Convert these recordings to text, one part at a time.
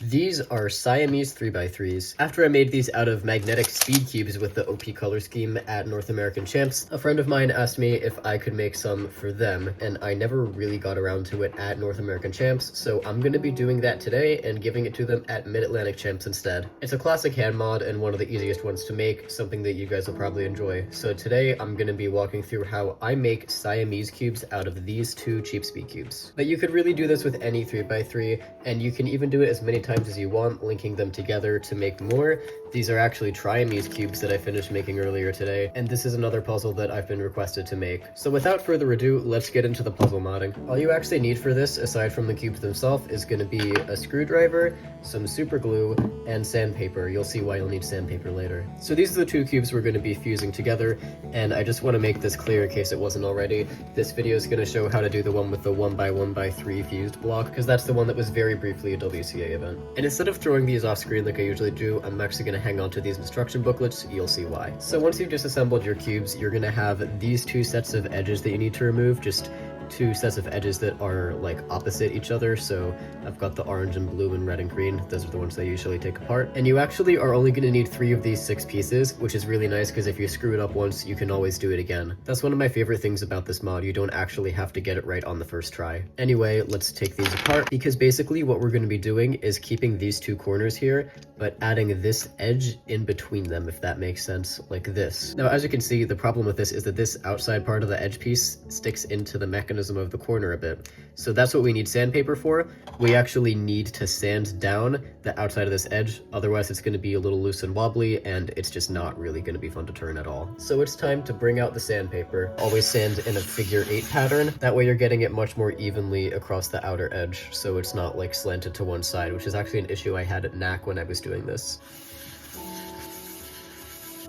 These are Siamese 3x3s. After I made these out of magnetic speed cubes with the OP color scheme at North American Champs, a friend of mine asked me if I could make some for them, and I never really got around to it at North American Champs, so I'm gonna be doing that today and giving it to them at Mid-Atlantic Champs instead. It's a classic hand mod and one of the easiest ones to make, something that you guys will probably enjoy. So today I'm gonna be walking through how I make Siamese cubes out of these two cheap speed cubes. But you could really do this with any 3x3, and you can even do it as many times as you want, linking them together to make more. These are actually Triamese cubes that I finished making earlier today, and this is another puzzle that I've been requested to make. So without further ado, let's get into the puzzle modding. All you actually need for this, aside from the cubes themselves, is going to be a screwdriver, some super glue, and sandpaper. You'll see why you'll need sandpaper later. So these are the two cubes we're going to be fusing together, and I just want to make this clear in case it wasn't already. This video is going to show how to do the one with the 1x1x3 fused block, because that's the one that was very briefly a WCA event. And instead of throwing these off screen like I usually do, I'm actually going to hang on to these instruction booklets. You'll see why. So once you've disassembled your cubes, you're going to have these two sets of edges that you need to remove, just two sets of edges that are like opposite each other. So I've got the orange and blue and red and green. Those are the ones that I usually take apart. And you actually are only going to need 3 of these 6 pieces, which is really nice because if you screw it up once, you can always do it again. That's one of my favorite things about this mod. You don't actually have to get it right on the first try. Anyway, let's take these apart, because basically what we're going to be doing is keeping these two corners here, but adding this edge in between them, if that makes sense, like this. Now, as you can see, the problem with this is that this outside part of the edge piece sticks into the mechanism of the corner a bit. So that's what we need sandpaper for. We actually need to sand down the outside of this edge, otherwise it's going to be a little loose and wobbly, and it's just not really going to be fun to turn at all. So it's time to bring out the sandpaper. Always sand in a figure 8 pattern. That way you're getting it much more evenly across the outer edge, so it's not like slanted to one side, which is actually an issue I had at NAC when I was doing this.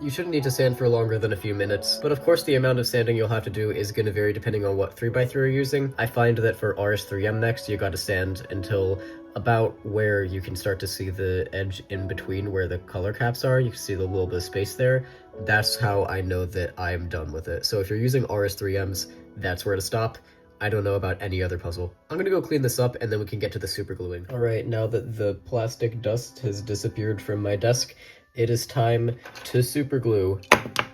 You shouldn't need to sand for longer than a few minutes, but of course the amount of sanding you'll have to do is going to vary depending on what 3x3 you're using. I find that for RS3M next, you gotta sand until about where you can start to see the edge in between where the color caps are. You can see the little bit of space there. That's how I know that I'm done with it. So if you're using RS3Ms, that's where to stop. I don't know about any other puzzle. I'm gonna go clean this up and then we can get to the super gluing. All right, now that the plastic dust has disappeared from my desk, it is time to super glue.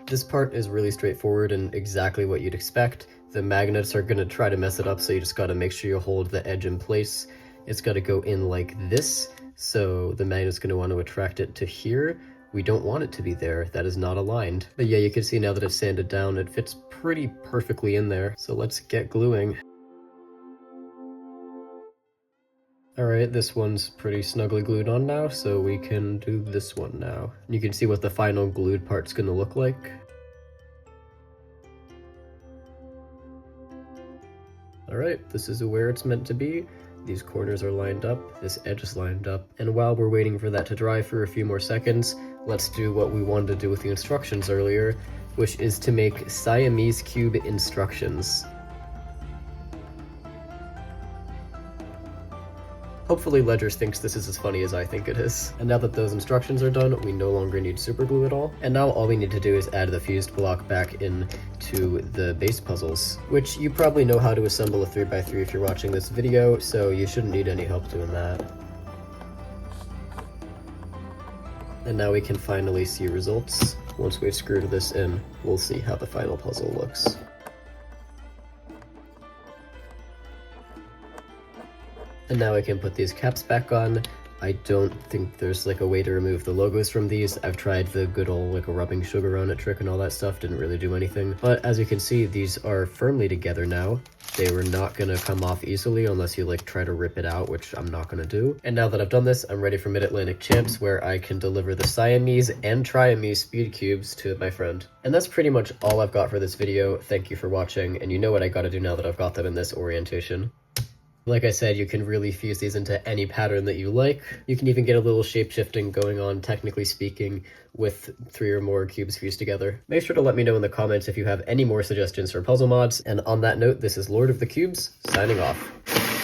This part is really straightforward and exactly what you'd expect. The magnets are gonna try to mess it up, so you just gotta make sure you hold the edge in place. It's gotta go in like this, so the magnet's gonna want to attract it to here. We don't want it to be there, that is not aligned. But yeah, you can see now that it's sanded down, it fits pretty perfectly in there. So let's get gluing. Alright, this one's pretty snugly glued on now, so we can do this one now. You can see what the final glued part's gonna look like. Alright, this is where it's meant to be. These corners are lined up, this edge is lined up, and while we're waiting for that to dry for a few more seconds, let's do what we wanted to do with the instructions earlier, which is to make Siamese cube instructions. Hopefully Ledgers thinks this is as funny as I think it is. And now that those instructions are done, we no longer need super glue at all. And now all we need to do is add the fused block back into the base puzzles, which you probably know how to assemble a 3x3 if you're watching this video, so you shouldn't need any help doing that. And now we can finally see results. Once we've screwed this in, we'll see how the final puzzle looks. And now I can put these caps back on. I don't think there's like a way to remove the logos from these. I've tried the good old like a rubbing sugar on it trick and all that stuff, didn't really do anything. But as you can see, these are firmly together now. They were not gonna come off easily unless you like try to rip it out, which I'm not gonna do. And now that I've done this, I'm ready for Mid-Atlantic Champs, where I can deliver the Siamese and Triamese speed cubes to my friend. And that's pretty much all I've got for this video. Thank you for watching, and you know what I gotta do now that I've got them in this orientation. Like I said, you can really fuse these into any pattern that you like. You can even get a little shape-shifting going on, technically speaking, with 3 or more cubes fused together. Make sure to let me know in the comments if you have any more suggestions for puzzle mods. And on that note, this is Lord of the Cubes, signing off.